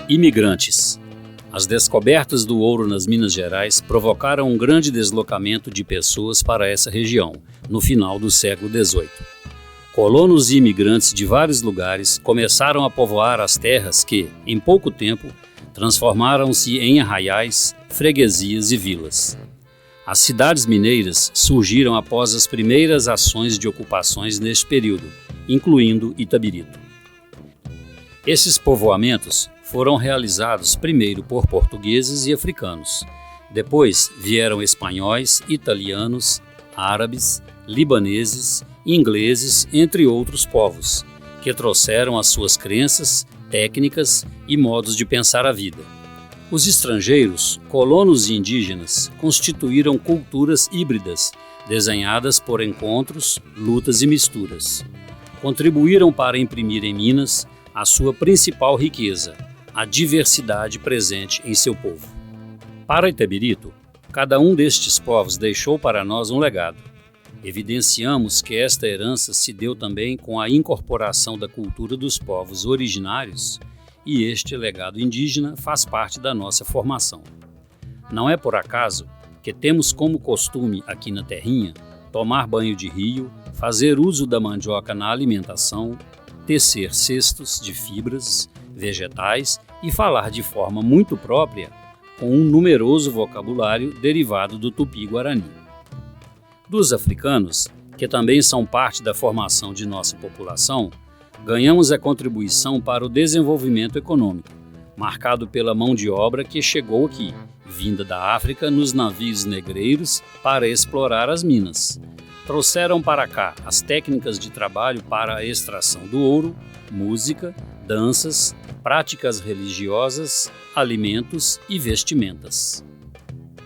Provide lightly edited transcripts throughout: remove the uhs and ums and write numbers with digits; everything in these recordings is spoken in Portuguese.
Imigrantes. As descobertas do ouro nas Minas Gerais provocaram um grande deslocamento de pessoas para essa região, no final do século XVIII. Colonos e imigrantes de vários lugares começaram a povoar as terras que, em pouco tempo, transformaram-se em arraiais, freguesias e vilas. As cidades mineiras surgiram após as primeiras ações de ocupações neste período, incluindo Itabirito. Esses povoamentos foram realizados primeiro por portugueses e africanos. Depois vieram espanhóis, italianos, árabes, libaneses, ingleses, entre outros povos, que trouxeram as suas crenças, técnicas e modos de pensar a vida. Os estrangeiros, colonos e indígenas, constituíram culturas híbridas, desenhadas por encontros, lutas e misturas. Contribuíram para imprimir em Minas a sua principal riqueza, a diversidade presente em seu povo. Para Itabirito, cada um destes povos deixou para nós um legado. Evidenciamos que esta herança se deu também com a incorporação da cultura dos povos originários, e este legado indígena faz parte da nossa formação. Não é por acaso que temos como costume aqui na terrinha tomar banho de rio, fazer uso da mandioca na alimentação, tecer cestos de fibras, vegetais e falar de forma muito própria com um numeroso vocabulário derivado do tupi-guarani. Dos africanos, que também são parte da formação de nossa população, ganhamos a contribuição para o desenvolvimento econômico, marcado pela mão de obra que chegou aqui, vinda da África nos navios negreiros para explorar as minas. Trouxeram para cá as técnicas de trabalho para a extração do ouro, música, danças, práticas religiosas, alimentos e vestimentas.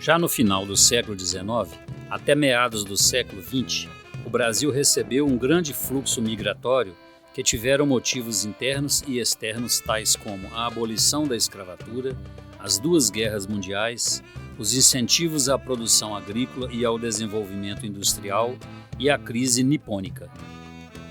Já no final do século XIX, até meados do século XX, o Brasil recebeu um grande fluxo migratório que tiveram motivos internos e externos tais como a abolição da escravatura, as duas guerras mundiais, os incentivos à produção agrícola e ao desenvolvimento industrial e a crise nipônica.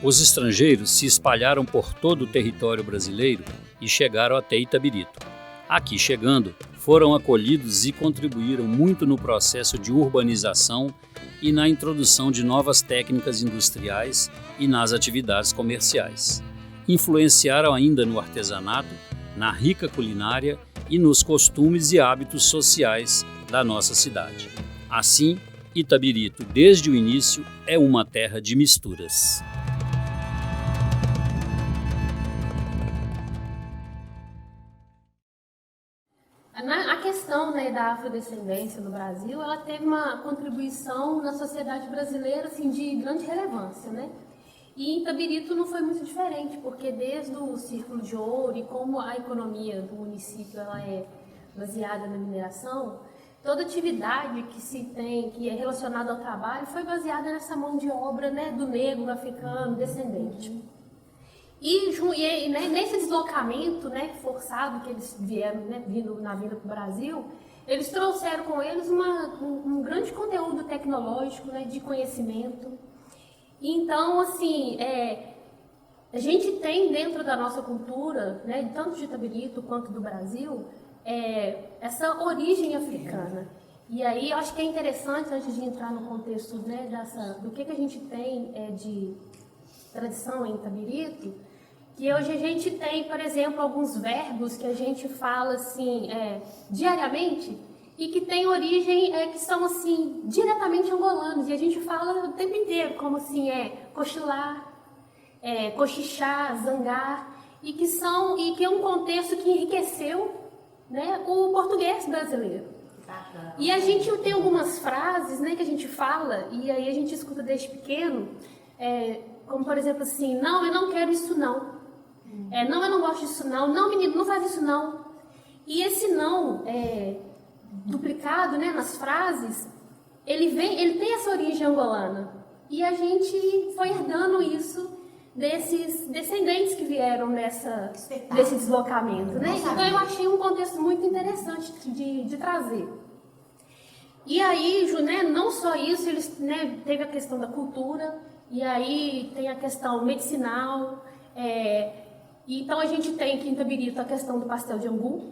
Os estrangeiros se espalharam por todo o território brasileiro e chegaram até Itabirito. Aqui chegando, foram acolhidos e contribuíram muito no processo de urbanização e na introdução de novas técnicas industriais e nas atividades comerciais. Influenciaram ainda no artesanato, na rica culinária e nos costumes e hábitos sociais da nossa cidade. Assim, Itabirito, desde o início, é uma terra de misturas. A questão, né, da afrodescendência no Brasil, ela teve uma contribuição na sociedade brasileira assim, de grande relevância, né? E em Itabirito não foi muito diferente, porque desde o Círculo de Ouro e como a economia do município ela é baseada na mineração, toda atividade que se tem, que é relacionada ao trabalho, foi baseada nessa mão de obra, né, do negro, africano, descendente. E né, nesse deslocamento, né, forçado que eles vieram, né, na vinda para o Brasil, eles trouxeram com eles um grande conteúdo tecnológico, né, de conhecimento. Então, assim, a gente tem dentro da nossa cultura, né, tanto de Itabirito quanto do Brasil, essa origem africana. E aí, eu acho que é interessante, antes de entrar no contexto, né, do que a gente tem de tradição em Itabirito, que hoje a gente tem, por exemplo, alguns verbos que a gente fala assim, diariamente e que tem origem, que são assim, diretamente angolanos, e a gente fala o tempo inteiro, como assim, cochilar, cochichar, zangar, e que é um contexto que enriqueceu, né, o português brasileiro. E a gente tem algumas frases, né, que a gente fala, e aí a gente escuta desde pequeno, como por exemplo assim, não, eu não quero isso não. Não, eu não gosto disso não. Não, menino, não faz isso não. E esse não, duplicado, né, nas frases, ele tem essa origem angolana. E a gente foi herdando isso desses descendentes que vieram desse deslocamento, né? Então eu achei um contexto muito interessante de trazer. E aí, né, não só isso, eles, né, teve a questão da cultura, e aí tem a questão medicinal, Então a gente tem aqui em Itabirito a questão do pastel de angu,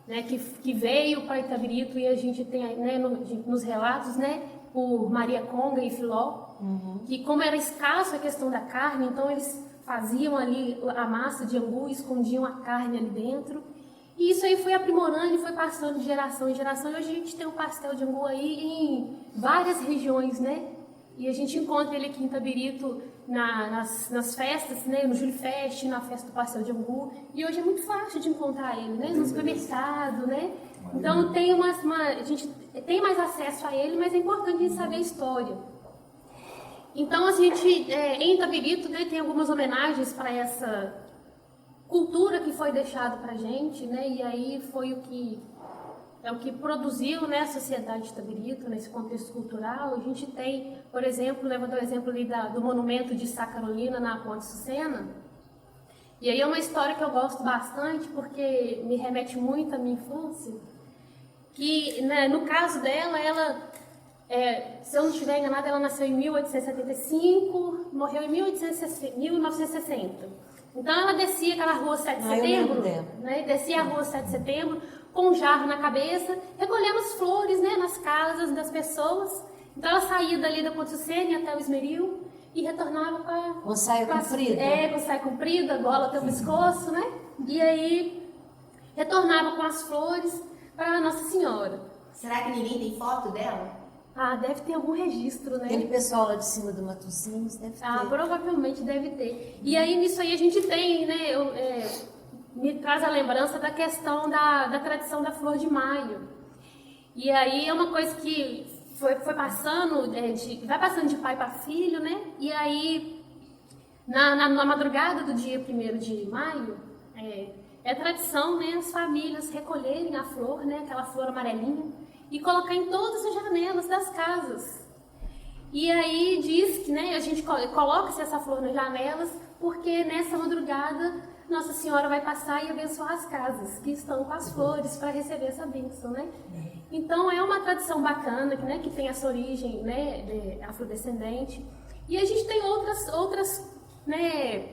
né, que veio para Itabirito e a gente tem, né, nos relatos, né, por Maria Conga e Filó, que como era escasso a questão da carne, então eles faziam ali a massa de angu e escondiam a carne ali dentro. E isso aí foi aprimorando e foi passando de geração em geração. E hoje a gente tem o pastel de angu aí em várias regiões, né? E a gente encontra ele aqui em Itabirito nas festas, né? No Júlio Fest, na festa do pastel de angu. E hoje é muito fácil de encontrar ele, né? No supermercado, né? Então tem a gente tem mais acesso a ele, mas é importante a gente saber a história. Então a gente, em Itabirito, né, tem algumas homenagens para essa cultura que foi deixada para a gente, né? E aí foi o que produziu, né, a sociedade de Itabirito nesse contexto cultural. A gente tem, por exemplo, levando o exemplo ali do monumento de Sá Carolina na Ponte Sucena. E aí é uma história que eu gosto bastante porque me remete muito à minha infância. Que, né, no caso dela, se eu não estiver enganada, ela nasceu em 1875, morreu em 1960. Então ela descia aquela rua 7 de setembro, né? Descia a rua 7 de setembro com um jarro na cabeça, recolhendo as flores, né, nas casas das pessoas. Então ela saía dali da Ponte Sucena até o Esmeril e retornava com saia comprida. Com saia comprida, gola até o pescoço, né? E aí retornava com as flores para Nossa Senhora. Será que ninguém tem foto dela? Ah, deve ter algum registro, né? Aquele pessoal lá de cima do Matosinhos deve ter. Ah, provavelmente deve ter. E aí, nisso aí, a gente tem, né, me traz a lembrança da questão da tradição da Flor de Maio. E aí é uma coisa que foi passando, vai passando de pai para filho, né? E aí, na madrugada do dia 1º de maio, é tradição, né, as famílias recolherem a flor, né, aquela flor amarelinha, e colocar em todas as janelas das casas. E aí diz que, né, a gente coloca essa flor nas janelas porque nessa madrugada Nossa Senhora vai passar e abençoar as casas que estão com as flores para receber essa bênção, né? Então é uma tradição bacana, né, que tem essa origem, né, afrodescendente. E a gente tem outras, né,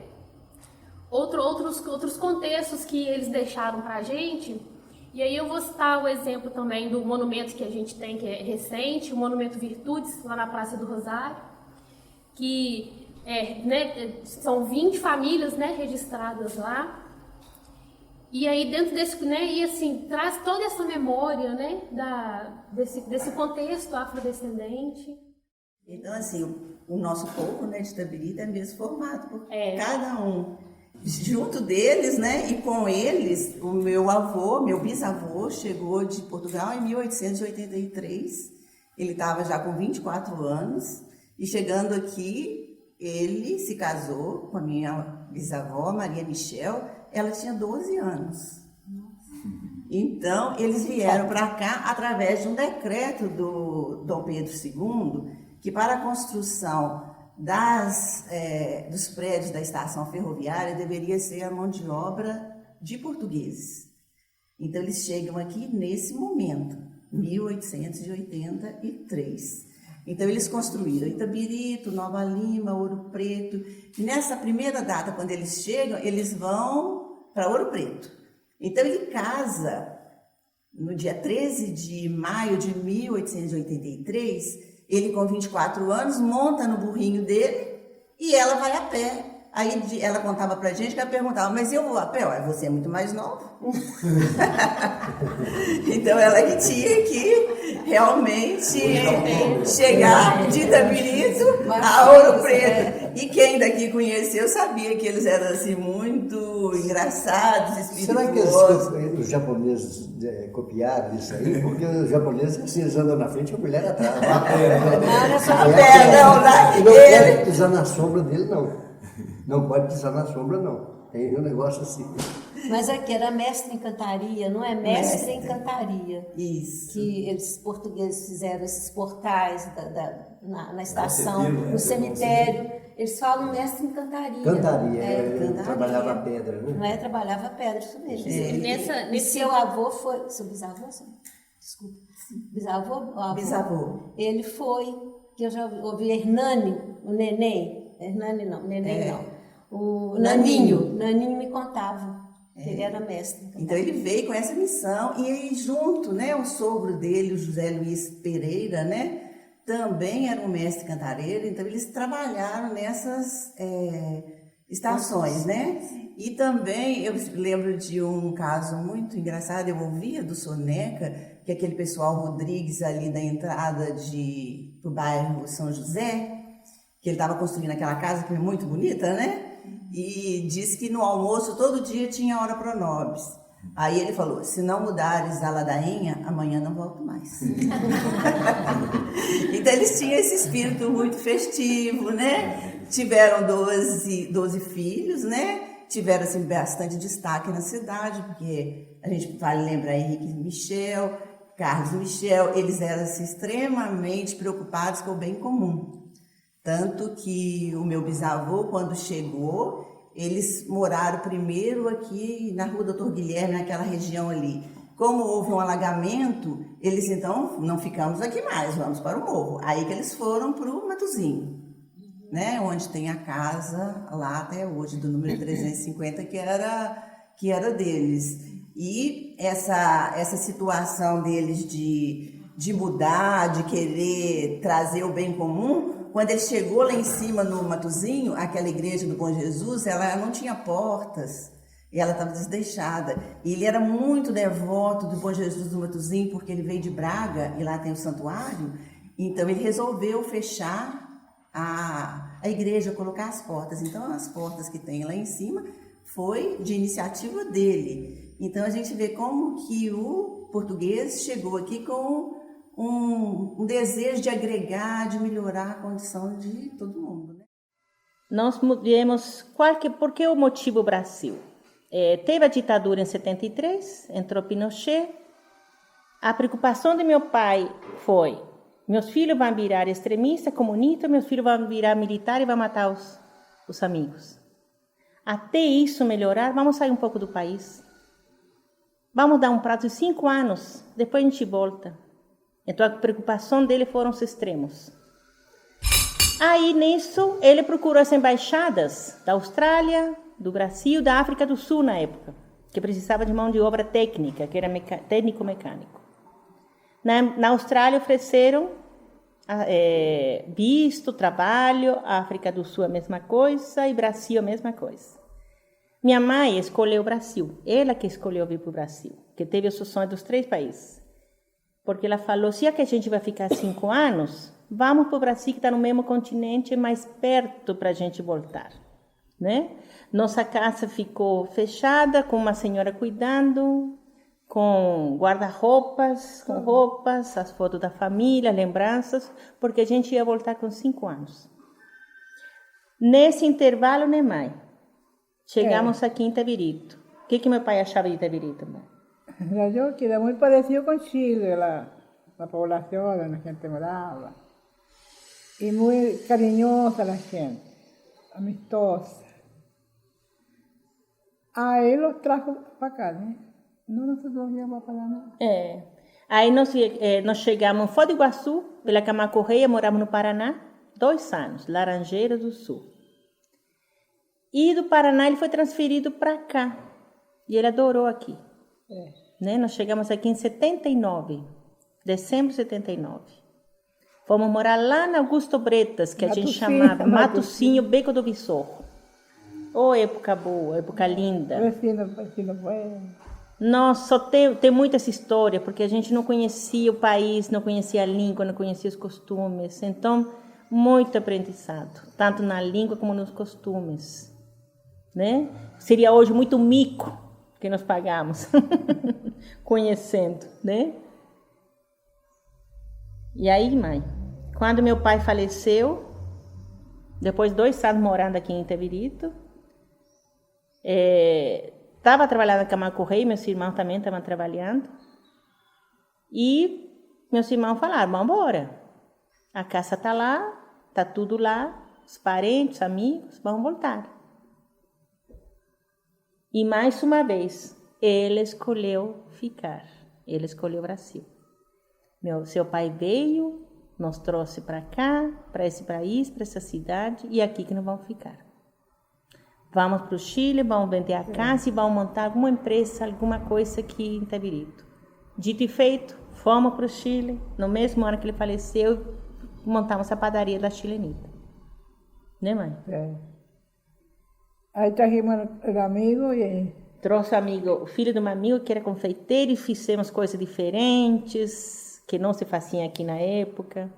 outros contextos que eles deixaram para a gente. E aí eu vou citar o exemplo também do monumento que a gente tem, que é recente, o Monumento Virtudes, lá na Praça do Rosário, que né, são 20 famílias, né, registradas lá. E aí dentro desse, né, e assim, traz toda essa memória, né, desse contexto afrodescendente. Então, assim, o nosso povo, né, de Itabirito é mesmo formado por cada um. Junto deles, né, e com eles, o meu bisavô, chegou de Portugal em 1883. Ele estava já com 24 anos e chegando aqui, ele se casou com a minha bisavó, Maria Michel. Ela tinha 12 anos. Então, eles vieram para cá através de um decreto do Dom Pedro II, que para a construção dos prédios da estação ferroviária deveria ser a mão de obra de portugueses. Então eles chegam aqui nesse momento, 1883. Então eles construíram Itabirito, Nova Lima, Ouro Preto. E nessa primeira data, quando eles chegam, eles vão para Ouro Preto. Então ele casa no dia 13 de maio de 1883. Ele, com 24 anos, monta no burrinho dele e ela vai a pé. Aí ela contava pra gente que ela perguntava, mas eu vou a pé? Ué, você é muito mais novo. Então ela que tinha que realmente chegar de Itabirito a Ouro Preto. E quem daqui conheceu sabia que eles eram assim muito engraçados, espirituosos. Será que os japoneses copiaram isso aí? Porque os japoneses assim, eles andam na frente e a mulher atrás. Não pode pisar na sombra dele, não. Não pode pisar na sombra, não. Tem um negócio assim. Mas aqui era mestre em cantaria, não é? Mestre em cantaria. Isso. Que eles portugueses fizeram esses portais na estação, no cemitério. Eles falam mestre em cantaria. Cantaria, trabalhava pedra, né? Não é? Trabalhava pedra, isso mesmo. E seu avô foi... Seu bisavô? Desculpa. Bisavô? Bisavô. Ele foi, que eu já ouvi Hernani, o neném. Hernani não, neném não. O Naninho me contava que ele era mestre. Então ele veio com essa missão e aí junto, né, o sogro dele, o José Luiz Pereira, né, também era um mestre cantareiro, então eles trabalharam nessas estações, né? E também eu lembro de um caso muito engraçado, eu ouvia do Soneca, que aquele pessoal Rodrigues ali da entrada do bairro São José, que ele estava construindo aquela casa que é muito bonita, né? E disse que no almoço todo dia tinha hora pronobis. Aí ele falou, se não mudares a ladainha, amanhã não volto mais. Então eles tinham esse espírito muito festivo, né? Tiveram 12 filhos, né? Tiveram assim, bastante destaque na cidade, porque a gente vale lembrar Henrique Michel, Carlos Michel, eles eram assim, extremamente preocupados com o bem comum. Tanto que o meu bisavô, quando chegou, eles moraram primeiro aqui na rua Doutor Guilherme, naquela região ali. Como houve um alagamento, eles então, não ficamos aqui mais, vamos para o morro. Aí que eles foram para o Matozinho, né? Onde tem a casa lá até hoje, do número 350, que era deles. E essa situação deles de mudar, de querer trazer o bem comum, quando ele chegou lá em cima no Matozinho, aquela igreja do Bom Jesus, ela não tinha portas, e ela estava desdeixada. E ele era muito devoto do Bom Jesus do Matozinho, porque ele veio de Braga, e lá tem o santuário, então ele resolveu fechar a igreja, colocar as portas. Então as portas que tem lá em cima foi de iniciativa dele. Então a gente vê como que o português chegou aqui com um desejo de agregar, de melhorar a condição de todo mundo, né? Nós vemos por que o motivo Brasil? Teve a ditadura em 73, entrou Pinochet. A preocupação de meu pai foi: meus filhos vão virar extremistas, comunistas, meus filhos vão virar militar e vão matar os amigos. Até isso melhorar, vamos sair um pouco do país. Vamos dar um prazo de 5 anos, depois a gente volta. Então a preocupação dele foram os extremos. Aí nisso ele procurou as embaixadas da Austrália, do Brasil, da África do Sul na época, que precisava de mão de obra técnica, que era técnico-mecânico. Na Austrália ofereceram visto, trabalho, África do Sul a mesma coisa e Brasil a mesma coisa. Minha mãe escolheu o Brasil, ela que escolheu vir para o Brasil, que teve os sonhos dos 3 países. Porque ela falou, se é que a gente vai ficar 5 anos, vamos para o Brasil, que está no mesmo continente, mais perto para a gente voltar, né? Nossa casa ficou fechada, com uma senhora cuidando, com guarda-roupas, com roupas, as fotos da família, lembranças, porque a gente ia voltar com 5 anos. Nesse intervalo, né, mãe? Chegamos aqui em Itabirito. O que meu pai achava de Itabirito, mãe? Yo, que era muy parecido con Chile, la población donde la gente moraba. Y muy cariñosa la gente, amistosa. Ahí los trajo para acá, ¿no? No nosotros íbamos para nada. Aí nós chegamos em Foz do Iguaçu, pela Camacorreia, moramos no Paraná, 2 anos, Laranjeiras do Sul. E do Paraná ele foi transferido para cá, e ele adorou aqui. Né? Nós chegamos aqui em 79, dezembro de 79. Fomos morar lá na Augusto Bretas, que a gente chamava Matozinho, Beco do Viçorro. Época boa, época linda. Vecino bueno. Nossa, tem muita essa história, porque a gente não conhecia o país, não conhecia a língua, não conhecia os costumes. Então, muito aprendizado, tanto na língua como nos costumes. Né? Seria hoje muito mico que nós pagamos, conhecendo, né? E aí, mãe, quando meu pai faleceu, depois de 2 anos morando aqui em Itabirito, estava trabalhando na Camacorreia, meus irmãos também estavam trabalhando, e meus irmãos falaram, vamos embora, a casa está lá, está tudo lá, os parentes, amigos, vamos voltar. E mais uma vez, ele escolheu ficar, ele escolheu o Brasil. Seu pai veio, nos trouxe para cá, para esse país, para essa cidade, e aqui que nós vamos ficar. Vamos para o Chile, vamos vender a casa e vamos montar alguma empresa, alguma coisa aqui em Itabirito. Dito e feito, fomos para o Chile. No mesmo ano que ele faleceu, montamos a padaria da Chilenita. Né, mãe? Aí trajimos o amigo e... Trouxe o filho de um amigo que era confeiteiro e fizemos coisas diferentes que não se faziam aqui na época.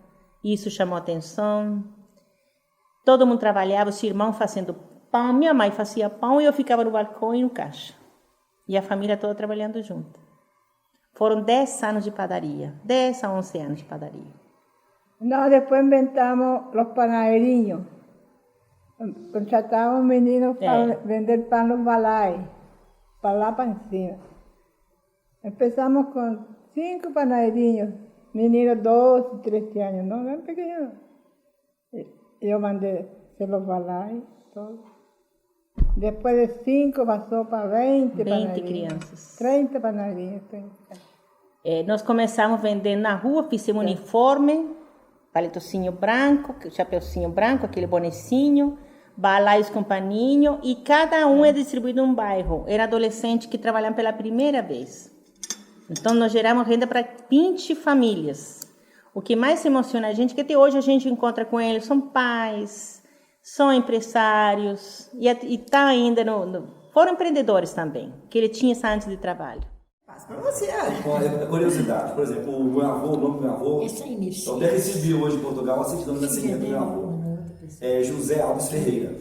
Isso chamou atenção. Todo mundo trabalhava, os irmãos fazendo pão. Minha mãe fazia pão e eu ficava no balcão e no caixa. E a família toda trabalhando junto. Foram 10 anos de padaria. 10 a 11 anos de padaria. Nós depois inventamos os panadeirinhos. Contratávamos meninos para vender pão no balai. Para lá para cima. Empezamos com 5 panadeirinhos, meninos 12, 13 anos, não eram pequenos. Eu mandei se los balai, todo. Depois de 5 passou para 20 panadeirinhos. Crianças. 30 panadeirinhos. Nós começamos vendendo na rua, fizemos uniforme, paletocinho branco, chapeuzinho branco, aquele bonecinho, balaios com paninho, e cada um é distribuído em um bairro. Era adolescente que trabalhavam pela primeira vez. Então, nós geramos renda para 20 famílias. O que mais emociona a gente é que até hoje a gente encontra com eles, são pais, são empresários, e está ainda foram empreendedores também, que ele tinha essa antes de trabalho. Para você. Curiosidade, por exemplo, o meu avô, o nome do meu avô, eu até recebi hoje em Portugal a certidão de nascimento do meu avô. José Alves Ferreira.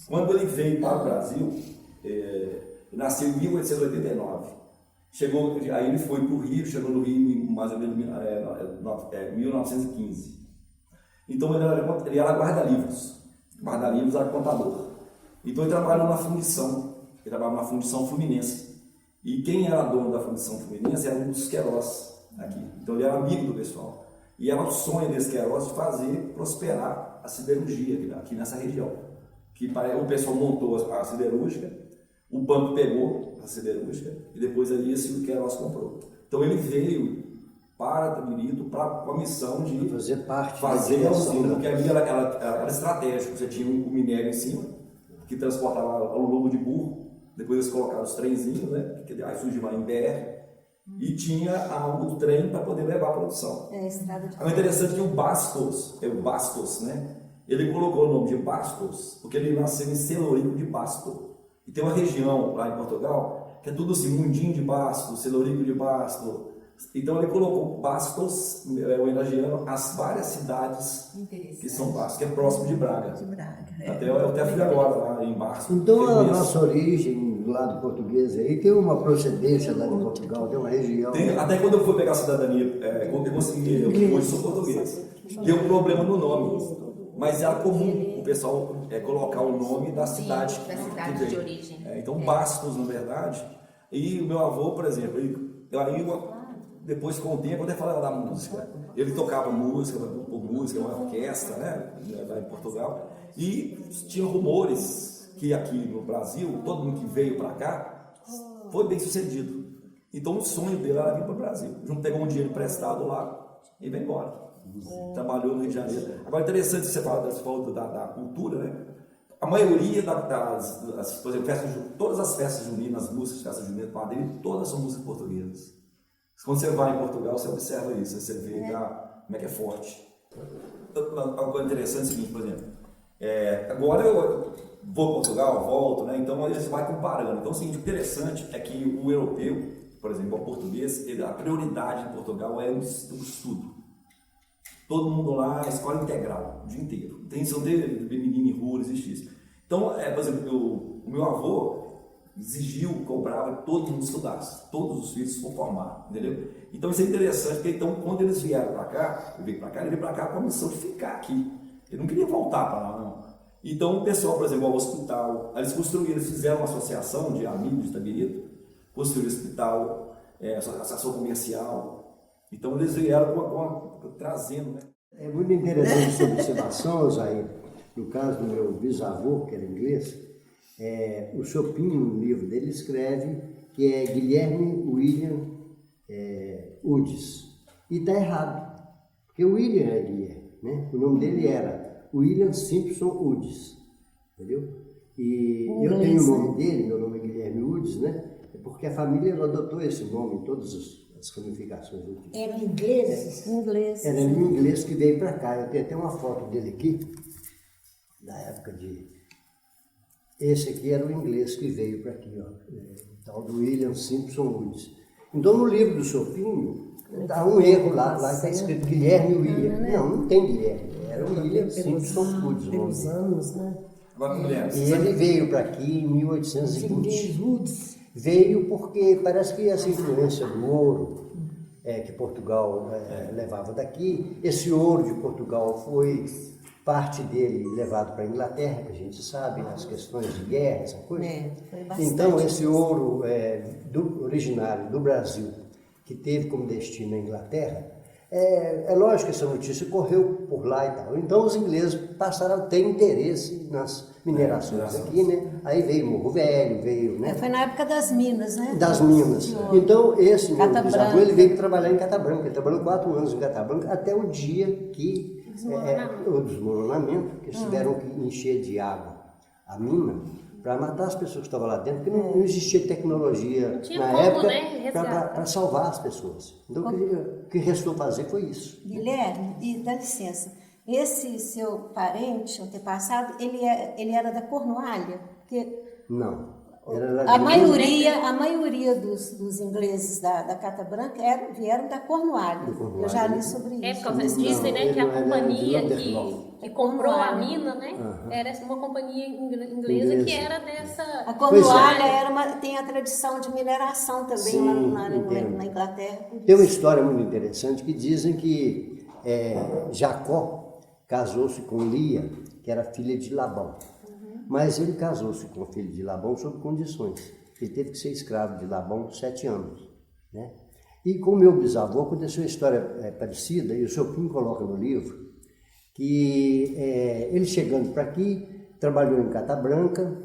Quando ele veio para o Brasil, nasceu em 1889. Aí ele foi para o Rio, chegou no Rio mais ou menos em 1915. Então ele era guarda-livros. Guarda-livros era contador. Então ele trabalhou na fundição. Ele trabalhava na fundição fluminense. E quem era dono da fundição fluminense era um dos Queiroz aqui. Então ele era amigo do pessoal. E era o sonho desse Queiroz de fazer prosperar a siderurgia aqui nessa região. Que o pessoal montou a siderúrgica, o banco pegou a siderúrgica e depois ali o Queiroz comprou. Então ele veio para Itabirito com a missão de fazer a usina, porque ali era estratégico. Você tinha o minério em cima, que transportava ao lombo de burro, depois eles colocaram os trenzinhos, né? Aí surgiu em BR, e tinha o trem para poder levar a produção. O interessante é que o Bastos, né? Ele colocou o nome de Bastos, porque ele nasceu em Celorico de Basto. E tem uma região lá em Portugal, que é tudo assim, Mundinho de Basto, Celorico de Basto. Então ele colocou Bastos, homenageando as várias cidades que são Bastos, que é próximo de Braga. Eu até fui agora lá em Bastos. Então a nossa origem do lado português aí tem uma procedência lá de Portugal, tem uma região. Até quando eu fui pegar a cidadania, eu consegui, eu hoje sou português. Deu um problema no nome. Mas era comum o pessoal colocar o nome da cidade. Da cidade de origem. Então Bastos, na verdade. E o meu avô, por exemplo, depois com o tempo, eu até falava da música. Ele tocava música, uma orquestra, né, lá em Portugal. E tinha rumores que aqui no Brasil, todo mundo que veio para cá foi bem sucedido. Então o sonho dele era vir para o Brasil. Não pegou um dinheiro emprestado lá e veio embora. Trabalhou no Rio de Janeiro. Agora, interessante você falou da cultura, né? A maioria por exemplo, todas as festas juninas, as músicas de festa junina, todas são músicas portuguesas. Quando você vai em Portugal, você observa isso, você vê como é que é forte. Uma coisa interessante é o seguinte, por exemplo, agora eu vou a Portugal, volto, né? Então a gente vai comparando. Então o seguinte, interessante é que o europeu, por exemplo, o português, a prioridade em Portugal é o estudo. Todo mundo lá, escola integral, o dia inteiro. Não tem menino em rua, não existe isso. Então, por exemplo, o meu avô cobrava que todo mundo estudasse, todos os filhos se formar, entendeu? Então isso é interessante, porque então, quando eles vieram para cá, ele veio para cá com a missão de ficar aqui. Ele não queria voltar para lá, não. Então o pessoal, por exemplo, ao hospital, eles fizeram uma associação de amigos de Itabirito, construíram o hospital, associação comercial. Então eles vieram trazendo, né? É muito interessante essa observação, Zair. No caso do meu bisavô, que era inglês, o Chopin, no livro dele, escreve que é Guilherme William Udis. E está errado, porque o William é Guilherme, né? O nome dele era William Simpson Udis, entendeu? E eu tenho o nome dele, meu nome é Guilherme Udes, né? Porque a família adotou esse nome em todas as ramificações. Eram ingleses? Era um inglês que veio para cá. Eu tenho até uma foto dele aqui, da época de... Esse aqui era o inglês que veio para aqui, ó, o tal do William Simpson Woods. Então, no livro do Chopinho, dá um erro lá está escrito Guilherme William. Não tem Guilherme, era o William Simpson Woods. Pelos anos, né? E ele veio para aqui em 1820. Veio porque parece que essa influência do ouro que Portugal levava daqui, esse ouro de Portugal foi parte dele levado para a Inglaterra, que a gente sabe, nas questões de guerra, essa coisa. Então, esse ouro originário do Brasil, que teve como destino a Inglaterra, é lógico que essa notícia correu por lá e tal. Então, os ingleses passaram a ter interesse nas minerações aqui, né? Aí veio Morro Velho, veio, né? Foi na época das minas, né? Das minas. Então, esse meu bisavô, ele veio trabalhar em Cata Branca. Ele trabalhou 4 anos em Cata Branca, até o dia que o desmoronamento, que eles tiveram que encher de água a mina para matar as pessoas que estavam lá dentro, porque não existia tecnologia na época para salvar as pessoas. Então, o que restou fazer foi isso. Guilherme, e dá licença, esse seu parente, antepassado, ele era da Cornualha? Não. A maioria dos ingleses da Cata Branca vieram da Cornualha. Eu já li sobre isso. Porque vocês dizem, né, que a companhia que comprou a mina, né, era uma companhia inglesa que era dessa... A Cornualha tem a tradição de mineração também lá na Inglaterra. Tem uma história muito interessante que dizem que Jacó casou-se com Lia, que era filha de Labão. Mas ele casou-se com o filho de Labão sob condições. Ele teve que ser escravo de Labão 7 anos. Né? E com o meu bisavô aconteceu uma história parecida, e o Chopin coloca no livro, que ele chegando para aqui, trabalhou em Cata Branca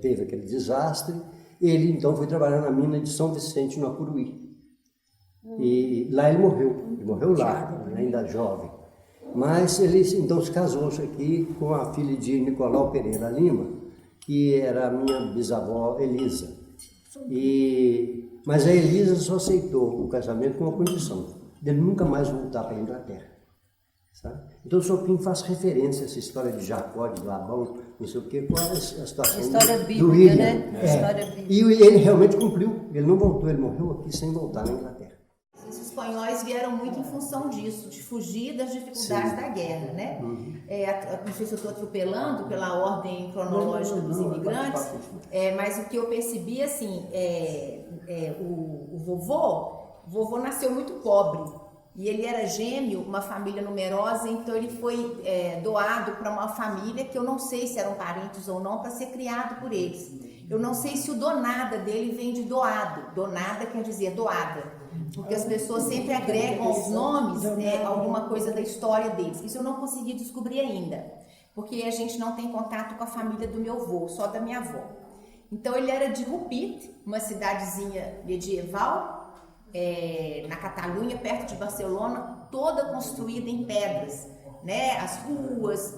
teve aquele desastre, ele então foi trabalhar na mina de São Vicente, no Acuruí. E lá ele morreu lá, ainda jovem. Mas ele então se casou-se aqui com a filha de Nicolau Pereira Lima, que era a minha bisavó Elisa. Mas a Elisa só aceitou o casamento com uma condição, dele nunca mais voltar para a Inglaterra. Sabe? Então o Chopin faz referência a essa história de Jacó, de Labão, não sei o quê, com a situação do William. Né? E ele realmente cumpriu, ele não voltou, ele morreu aqui sem voltar na Inglaterra. Os espanhóis vieram muito em função disso, de fugir das dificuldades da guerra, né? Não sei se eu estou atropelando pela ordem cronológica dos imigrantes, mas o que eu percebi, assim, o vovô nasceu muito pobre, e ele era gêmeo, uma família numerosa, então ele foi doado para uma família que eu não sei se eram parentes ou não, para ser criado por eles. Eu não sei se o donada dele vem de doado, donada quer dizer doada. Porque as pessoas sempre agregam aos nomes alguma coisa da história deles. Isso eu não consegui descobrir ainda, porque a gente não tem contato com a família do meu avô, só da minha avó. Então ele era de Rupit, uma cidadezinha medieval, na Catalunha, perto de Barcelona, toda construída em pedras, né? As ruas,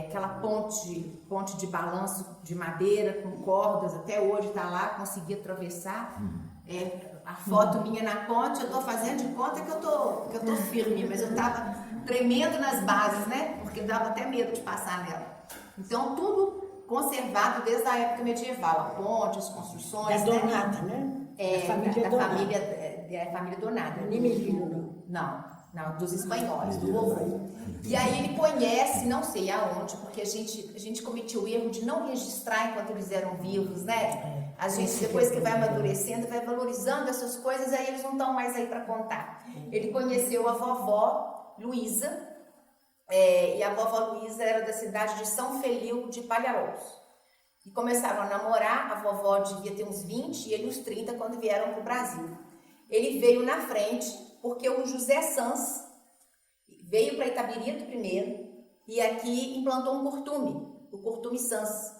aquela ponte de balanço de madeira com cordas, até hoje está lá, consegui atravessar. A foto minha na ponte, eu estou fazendo de conta que eu tô firme, mas eu estava tremendo nas bases, né? Porque dava até medo de passar nela. Então, tudo conservado desde a época medieval, a ponte, as construções. Da Donada, né? Da família Donada. Não, dos espanhóis, do vovô. E aí ele conhece, não sei aonde, porque a gente cometeu o erro de não registrar enquanto eles eram vivos, né? A gente, depois que vai amadurecendo, vai valorizando essas coisas, aí eles não estão mais aí para contar. Ele conheceu a vovó Luísa, e a vovó Luísa era da cidade de São Feliu de Palharols. E começaram a namorar, a vovó devia ter uns 20 e ele uns 30 quando vieram para o Brasil. Ele veio na frente, porque o José Sans veio para Itabirito primeiro e aqui implantou um curtume, o curtume Sans.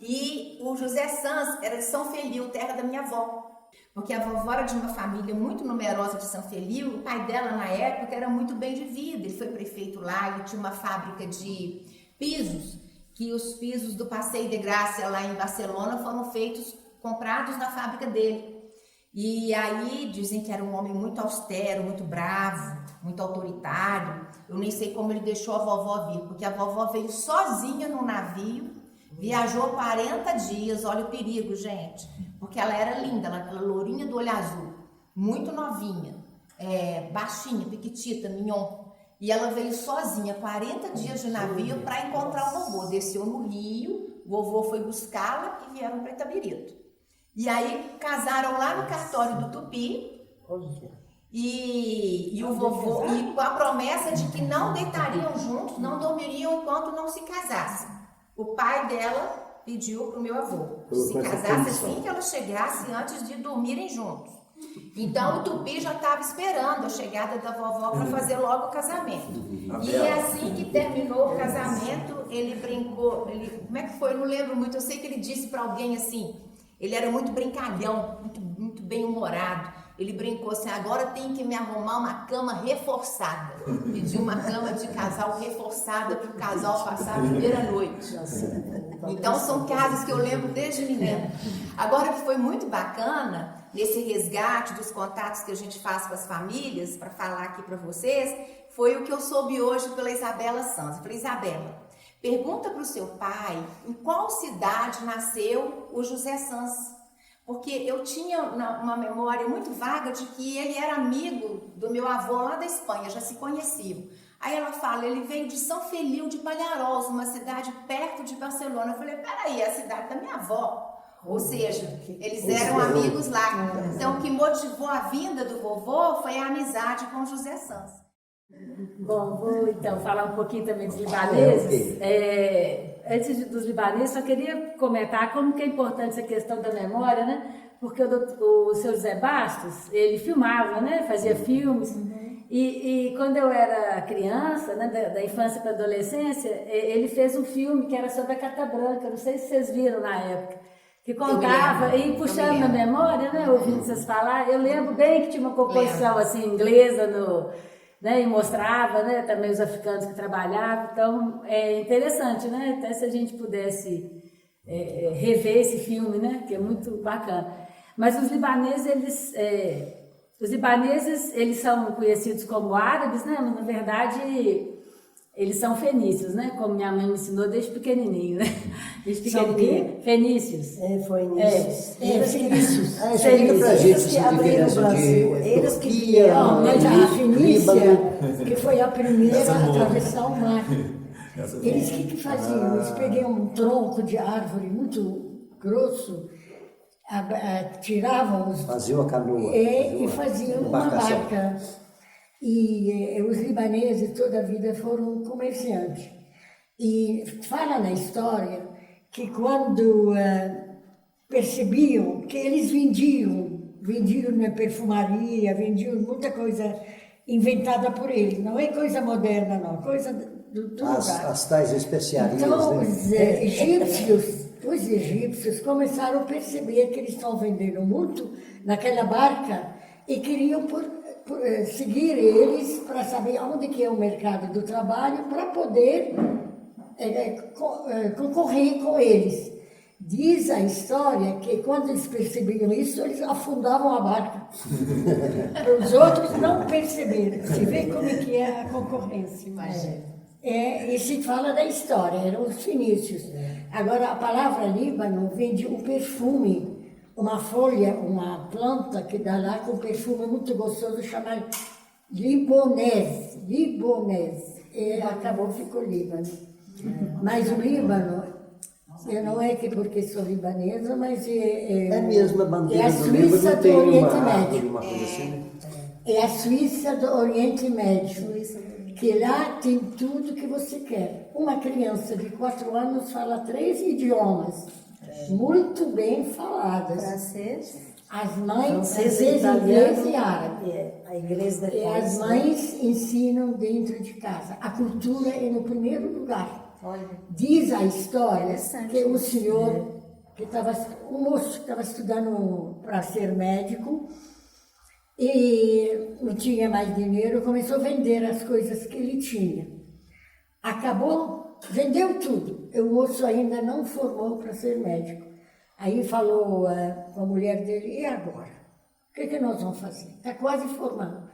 E o José Sans era de São Feliu, terra da minha avó, porque a vovó era de uma família muito numerosa de São Feliu. O pai dela na época era muito bem de vida, ele foi prefeito lá, ele tinha uma fábrica de pisos, que os pisos do Passeio de Graça lá em Barcelona foram comprados na fábrica dele. E aí dizem que era um homem muito austero, muito bravo, muito autoritário. Eu nem sei como ele deixou a vovó vir, porque a vovó veio sozinha no navio, viajou 40 dias, olha o perigo, gente, porque ela era linda, aquela lourinha do olho azul, muito novinha, baixinha, piquitita, mignon. E ela veio sozinha, 40 dias de navio, para encontrar o vovô. Desceu no Rio, o vovô foi buscá-la e vieram para Itabirito. E aí casaram lá no cartório do Tupi, e o vovô, e com a promessa de que não deitariam juntos, não dormiriam enquanto não se casassem. O pai dela pediu para o meu avô que se casasse assim que ela chegasse, antes de dormirem juntos. Então o Tupi já estava esperando a chegada da vovó para fazer logo o casamento. E assim que terminou o casamento, ele brincou, como é que foi? Eu não lembro muito, eu sei que ele disse para alguém assim, ele era muito brincalhão, muito bem-humorado. Ele brincou assim, agora tem que me arrumar uma cama reforçada. Pediu uma cama de casal reforçada para o casal passar a primeira noite. Então são casos que eu lembro desde menina. Agora, que foi muito bacana, nesse resgate dos contatos que a gente faz com as famílias, para falar aqui para vocês, foi o que eu soube hoje pela Isabela Sanz. Eu falei, Isabela, pergunta para o seu pai em qual cidade nasceu o José Sanz. Porque eu tinha uma memória muito vaga de que ele era amigo do meu avô lá da Espanha, já se conheciam. Aí ela fala, ele veio de São Feliu de Palharols, uma cidade perto de Barcelona. Eu falei, peraí, é a cidade da minha avó. Ou seja, eles eram amigos lá. Então, o que motivou a vinda do vovô foi a amizade com José Sanz. Bom, vou então falar um pouquinho também dos libaneses. Antes dos libaneses, só queria comentar como que é importante essa questão da memória, né? Porque o seu José Bastos, ele filmava, né? Fazia filmes. E quando eu era criança, né? Da infância para a adolescência, ele fez um filme que era sobre a Carta Branca. Não sei se vocês viram na época. Que contava, e puxando na memória, né? Ouvindo vocês falar, eu lembro bem que tinha uma composição assim, inglesa né, e mostrava, né, também os africanos que trabalhavam. Então é interessante, né, até se a gente pudesse rever esse filme, né, que é muito bacana. Mas os libaneses eles são conhecidos como árabes, né, mas na verdade eles são fenícios, né, como minha mãe me ensinou desde pequenininho, né. Desde pequenininho. Fenícios. Fenícios. Explica pra gente que abriram o Brasil. Eles que vieram a Fenícia, que foi a primeira a atravessar o mar. Eles que faziam? Eles pegavam um tronco de árvore muito grosso, tiravam os... Faziam a canoa. E faziam uma barca. E os libaneses toda a vida foram comerciantes. E fala na história que quando percebiam que eles vendiam na perfumaria, vendiam muita coisa inventada por eles, não é coisa moderna não, coisa do lugar. As tais especiarias, então, né? Os egípcios começaram a perceber que eles estão vendendo muito naquela barca e queriam seguir eles para saber onde que é o mercado do trabalho para poder concorrer com eles. Diz a história que quando eles percebiam isso, eles afundavam a barca. Os outros não perceberam. Você vê como é que é a concorrência. E se fala da história, eram os fenícios. Agora, a palavra Líbano vem de um perfume, uma folha, uma planta que dá lá com perfume muito gostoso, chamado libonese. E acabou, ficou Líbano. Mas o Líbano, eu não é que porque sou libanesa, mas é mesmo a bandeira a Suíça do Oriente Médio. Uma coisa assim, né? É a Suíça do Oriente Médio, que lá tem tudo que você quer. Uma criança de 4 anos fala 3 idiomas, muito bem faladas. Francês, As mães, às vezes, inglês e árabe. E as mães ensinam dentro de casa. A cultura é no primeiro lugar. Diz a história que o senhor, um moço que estava estudando para ser médico e não tinha mais dinheiro, começou a vender as coisas que ele tinha. Acabou, vendeu tudo. O moço ainda não formou para ser médico. Aí falou com a mulher dele, e agora? O que nós vamos fazer? Está quase formando.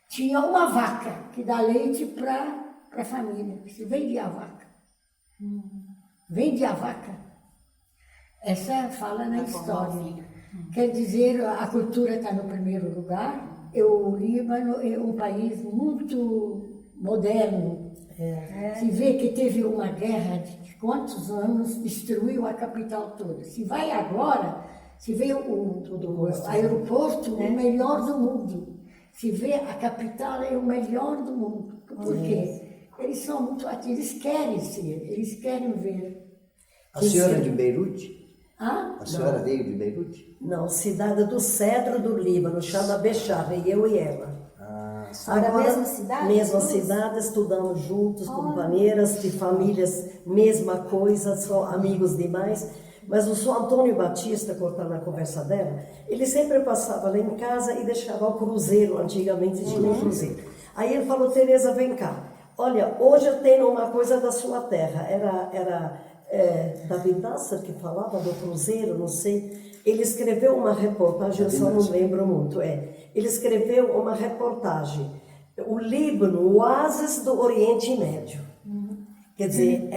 Tinha uma vaca que dá leite para a família. Se vende a vaca. Vende a vaca. Essa fala na história. Quer dizer, a cultura está no primeiro lugar. O Líbano é um país muito moderno. Se vê que teve uma guerra de quantos anos, destruiu a capital toda. Se vai agora, se vê o aeroporto, o melhor do mundo. Se vê a capital, é o melhor do mundo. Por quê? Eles são muito ativos, eles querem ser, eles querem ver. A senhora é de Beirute? Ah? A senhora veio de Beirute? Não, cidade do Cedro do Líbano, chama Bechara, eu e ela. Era a mesma cidade? Mesma cidade, estudamos juntos, companheiras de famílias, mesma coisa, só amigos demais. Mas o senhor Antônio Batista, cortando a conversa dela, ele sempre passava lá em casa e deixava o cruzeiro, antigamente tinha um cruzeiro. Aí ele falou, Tereza, vem cá, olha, hoje eu tenho uma coisa da sua terra, era David Nasser que falava do cruzeiro, não sei. Ele escreveu uma reportagem, eu só não lembro muito, ele escreveu uma reportagem, o Líbano, o oásis do Oriente Médio. Quer dizer,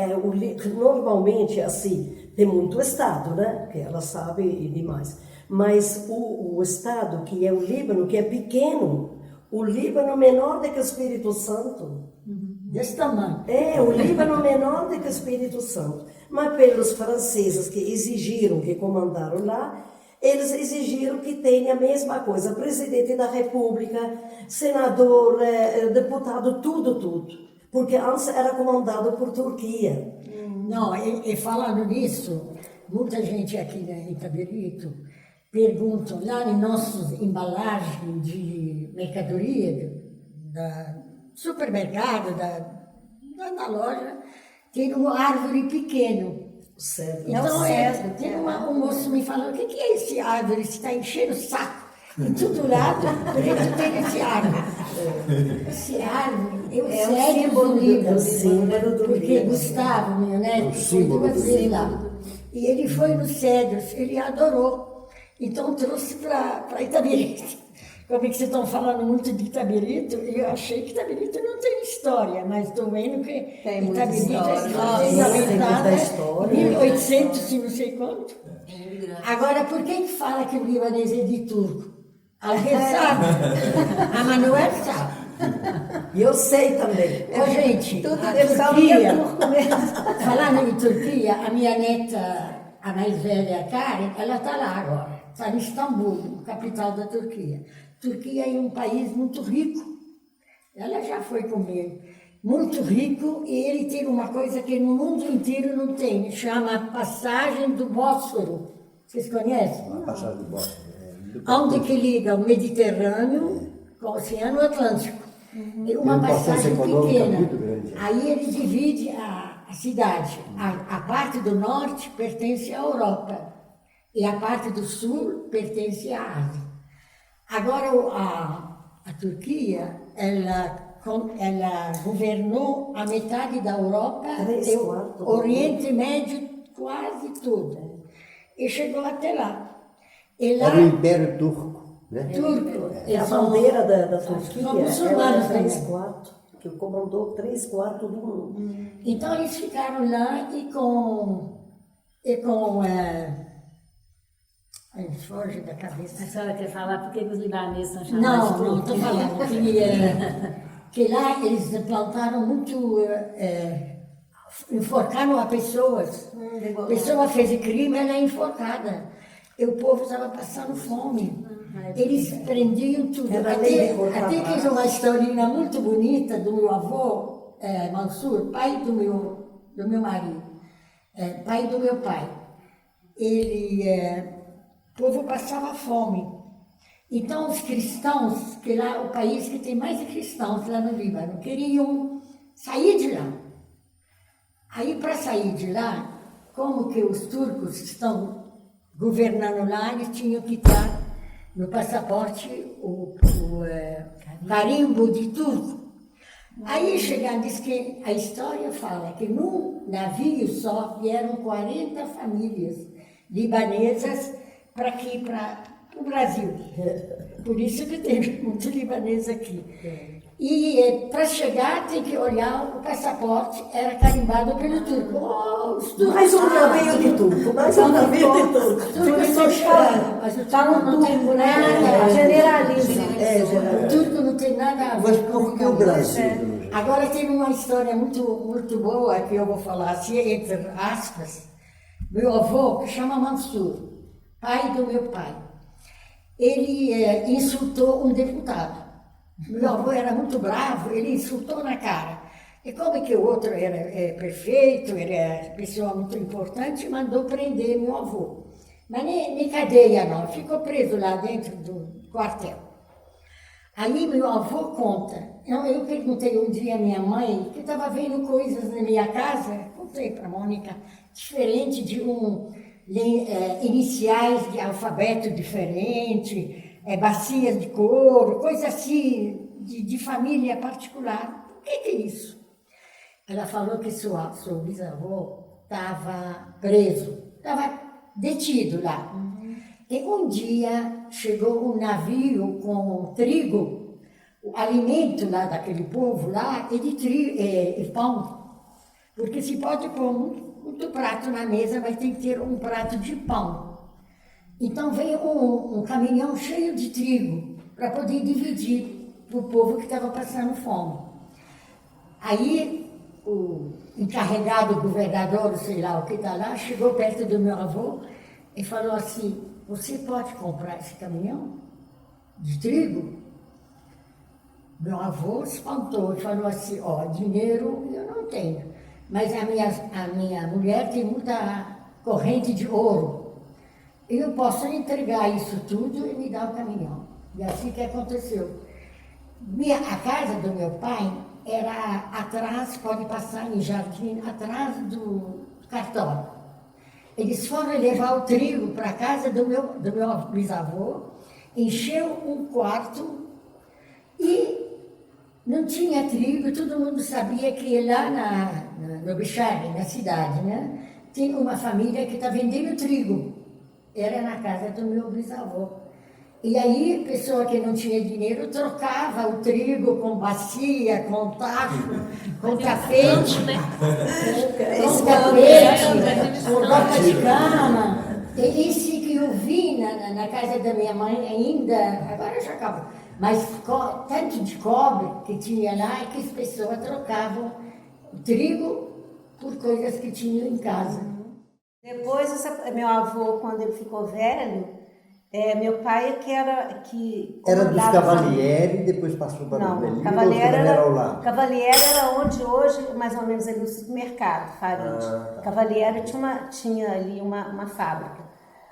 normalmente, assim, tem muito estado, né? Que ela sabe e demais. Mas o estado que é o Líbano, que é pequeno, o Líbano menor do que o Espírito Santo. Desse tamanho. O Líbano menor do que o Espírito Santo. Mas pelos franceses que exigiram, que comandaram lá, eles exigiram que tenha a mesma coisa. Presidente da República, senador, deputado, tudo. Porque antes era comandado por Turquia. Não, e falando nisso, muita gente aqui em Itabirito perguntam, lá em nossas embalagens de mercadoria, da supermercado, na loja, tem uma árvore pequena. Então, tem um moço me falando, o que é esse árvore? Você está enchendo o saco. Em todo lado, tem esse árvore. Esse árvore é o símbolo do Líbano. Porque Gustavo, meu neto, foi duas vezes lá. E ele foi nos Cedros, ele adorou. Então trouxe para Itabirito. Como é que vocês estão falando muito de Itabirito, eu achei que Itabirito não tem história, mas estou vendo que Itabirito é história. 1800 e não sei quanto. Agora, por que fala que o libanês é de turco? Alguém sabe? A Manuel sabe. E eu sei também. Gente, a Turquia, falando em Turquia, a minha neta, a mais velha, a Karen, ela está lá agora. Está em Istambul, capital da Turquia. Turquia é um país muito rico. Ela já foi comigo. Muito rico, e ele tem uma coisa que no mundo inteiro não tem, chama Passagem do Bósforo. Vocês conhecem? A passagem do Bósforo. Onde que liga o Mediterrâneo com o Oceano Atlântico. É uma passagem pequena. Aí ele divide a cidade. A parte do norte pertence à Europa e a parte do sul pertence à Ásia. Agora a Turquia, ela governou a metade da Europa, o Oriente Médio quase tudo. E chegou até lá. Era o Império Turco, né? Turco. A bandeira da Turquia, são muçulmanos ela é 3/4, que comandou 3/4 do mundo. Então eles ficaram lá e Ai, foge da cabeça. A senhora quer falar por que os libaneses são chamados de turcos? Não, estou falando que lá eles plantaram muito, enforcaram a pessoas. A pessoa fez crime, ela é enforcada. E o povo estava passando fome. Eles prendiam tudo. Até que é uma historinha muito bonita do meu avô, Mansur, pai do meu marido, pai do meu pai. O povo passava fome. Então os cristãos, que lá é o país que tem mais cristãos lá no Líbano, queriam sair de lá. Aí para sair de lá, como que os turcos estão governando lá, eles tinham que dar no passaporte o carimbo de turco. Aí chegando, diz que a história fala que num navio só vieram 40 famílias libanesas para aqui, para o Brasil. Por isso que tem muito libanês aqui. E para chegar tem que olhar, o passaporte era carimbado pelo turco. Oh, os turcos, Mais um navio de turco, mais um navio de turco. Os turcos estão chorando, mas o turco não tem nada, generaliza. O turco não tem nada a ver. Mas por que o Brasil? Agora tem uma história muito boa que eu vou falar assim, entre aspas. Meu avô, que chama Mansur, pai do meu pai, ele insultou um deputado. Meu avô era muito bravo, ele insultou na cara. E como que o outro era perfeito, era pessoa muito importante, mandou prender meu avô. Mas nem cadeia não, ficou preso lá dentro do quartel. Aí meu avô conta, eu perguntei um dia à minha mãe, que estava vendo coisas na minha casa, contei para a Mônica, diferente de iniciais de alfabeto diferente, bacias de couro, coisa assim, de família particular. O que é isso? Ela falou que seu bisavô estava preso, estava detido lá. E um dia chegou um navio com trigo, o alimento lá daquele povo lá, e pão. Porque se pode pôr muito prato na mesa, mas tem que ter um prato de pão. Então veio um caminhão cheio de trigo para poder dividir para o povo que estava passando fome. Aí o encarregado, o governador, sei lá o que está lá, chegou perto do meu avô e falou assim, você pode comprar esse caminhão de trigo? Meu avô espantou e falou assim, dinheiro eu não tenho, mas a minha mulher tem muita corrente de ouro. Eu posso entregar isso tudo e me dar o caminhão. E assim que aconteceu. A casa do meu pai era atrás, pode passar em jardim, atrás do cartório. Eles foram levar o trigo para a casa do meu bisavô, encheu um quarto e não tinha trigo, todo mundo sabia que lá no Bichari, na cidade, né, tinha uma família que está vendendo trigo. Era na casa do meu bisavô. E aí, pessoa que não tinha dinheiro trocava o trigo com bacia, com tacho, com tapete, com roupa de cama. E isso que eu vi na casa da minha mãe ainda, agora já acabou, mas tanto de cobre que tinha lá, que as pessoas trocavam o trigo por coisas que tinham em casa. Depois, meu avô, quando ele ficou velho, meu pai era dos Cavalieri, depois passou para o Belino, Cavalieri era onde hoje, mais ou menos, ali no supermercado, Farid. Cavalieri tinha ali uma fábrica.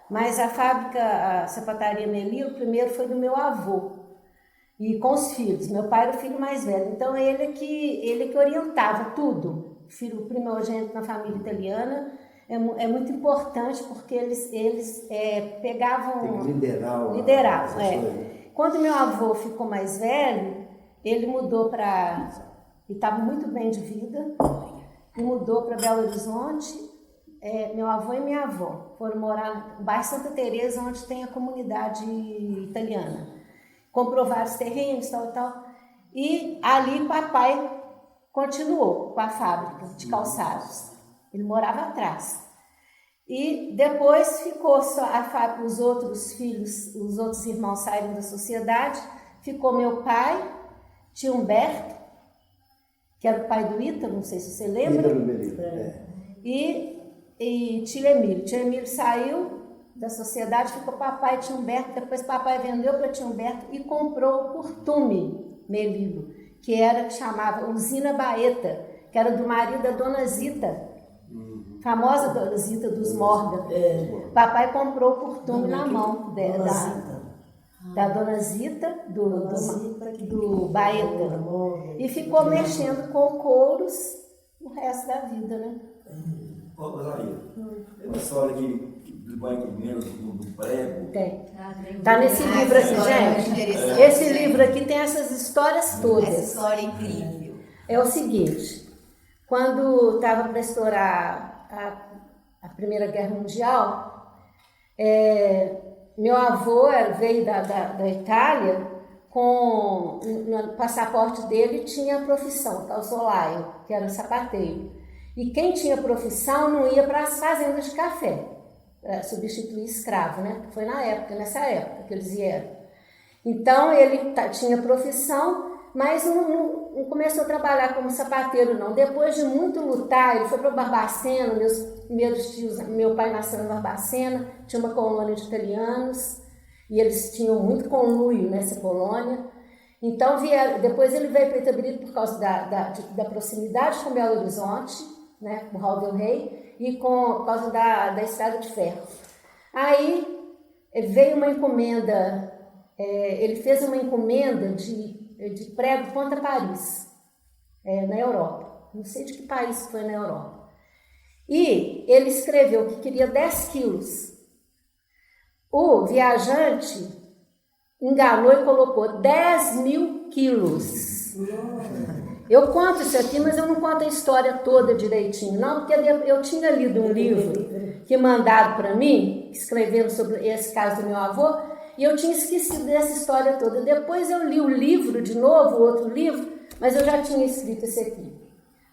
Mas a fábrica, a sapataria Melilo, primeiro foi do meu avô. E com os filhos. Meu pai era o filho mais velho. Então, ele que orientava tudo. O primogênito na família italiana. É muito importante porque eles pegavam... Lideravam. Quando meu avô ficou mais velho, ele mudou para... Ele estava muito bem de vida, e mudou para Belo Horizonte. Meu avô e minha avó foram morar no bairro Santa Teresa, onde tem a comunidade italiana. Comprou vários terrenos, tal e tal. E ali papai continuou com a fábrica de calçados. Ele morava atrás. E depois ficou só a fábrica, os outros filhos, os outros irmãos saíram da sociedade. Ficou meu pai, tio Humberto, que era o pai do Ítalo, não sei se você lembra. E tio Emílio. Tio Emílio saiu da sociedade, ficou papai e tio Humberto. Depois papai vendeu para tio Humberto e comprou o Curtume Melilo, que chamava Usina Baeta, que era do marido da Dona Zita. Famosa Dona Zita dos Morgan. Papai comprou o Curtume na mão da Dona Zita, do Baeta. E ficou mexendo com couros o resto da vida, né? Rosalia, tem uma história aqui do banco menos do prego. Tem. Tá nesse livro aqui, gente. Esse livro aqui tem essas histórias todas. Essa história é incrível. é o seguinte, quando estava para estourar a Primeira Guerra Mundial, meu avô veio da Itália, no passaporte dele tinha a profissão, calzolaio, que era sapateiro. E quem tinha profissão não ia para as fazendas de café, para substituir escravo, né? Foi nessa época que eles vieram. Então ele tinha profissão, mas não começou a trabalhar como sapateiro não. Depois de muito lutar, ele foi para Barbacena, meus primeiros tios, meu pai nasceu em Barbacena, tinha uma colônia de italianos, e eles tinham muito conluio nessa colônia. Então, depois ele veio para Itabirito por causa da proximidade com Belo Horizonte, né, com Raul del Rei, e por causa da estrada de ferro. Aí veio uma encomenda, ele fez uma encomenda de prego contra Paris, na Europa. Não sei de que país foi na Europa. E ele escreveu que queria 10 quilos. O viajante enganou e colocou 10.000 quilos. Eu conto isso aqui, mas eu não conto a história toda direitinho, não, porque eu tinha lido um livro que mandaram para mim, escrevendo sobre esse caso do meu avô, e eu tinha esquecido dessa história toda. Depois eu li o livro de novo, outro livro, mas eu já tinha escrito esse aqui.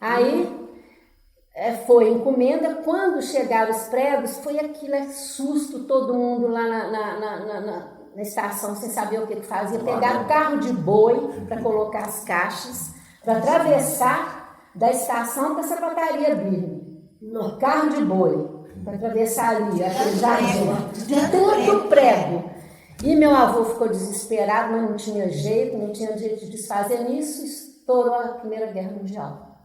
Aí foi encomenda, quando chegaram os pregos, foi aquele susto, todo mundo lá na estação, sem saber o que fazia, pegaram carro de boi para colocar as caixas, para atravessar da estação para a sapataria Birne. Carro de boi, para atravessar ali, aquele jardim, de tanto prego. E meu avô ficou desesperado, mas não tinha jeito de desfazer nisso, estourou a Primeira Guerra Mundial.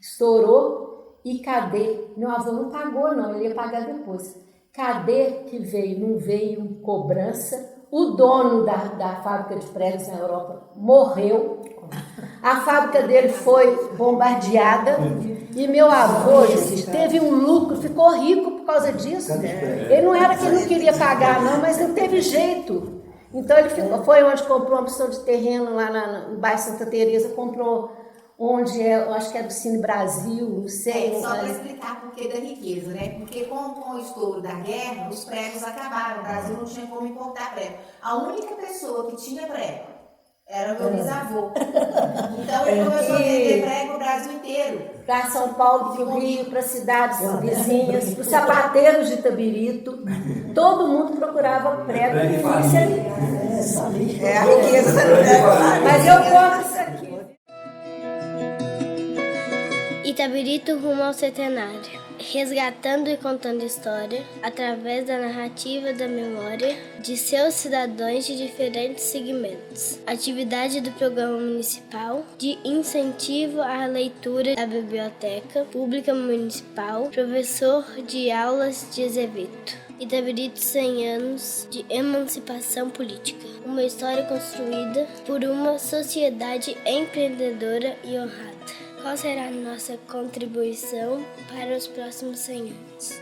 Estourou. E cadê? Meu avô não pagou não, ele ia pagar depois. Cadê que veio? Não veio cobrança. O dono da fábrica de pregos na Europa morreu. A fábrica dele foi bombardeada. E meu avô teve um lucro, ficou rico por causa disso. Ele não era que ele não queria pagar não, mas não teve jeito. Então ele foi onde comprou uma opção de terreno lá no bairro Santa Teresa, comprou onde eu acho que é do Cine Brasil, não sei. Só para explicar por que da riqueza, né? Porque com o estouro da guerra, os pregos acabaram, o Brasil não tinha como importar prego. A única pessoa que tinha prego era o meu bisavô. Então ele começou a vender prego no Brasil inteiro. Para São Paulo, para o Rio, para cidades vizinhas, para os sapateiros de Itabirito. Todo mundo procurava prego. É a riqueza da Mas eu conto isso aqui. Itabirito rumo ao centenário, resgatando e contando história através da narrativa da memória de seus cidadãos de diferentes segmentos. Atividade do Programa Municipal de Incentivo à Leitura da Biblioteca Pública Municipal, professor de aulas de Azevedo. Itabirito 100 anos de emancipação política. Uma história construída por uma sociedade empreendedora e honrada. Qual será a nossa contribuição para os próximos 100 anos?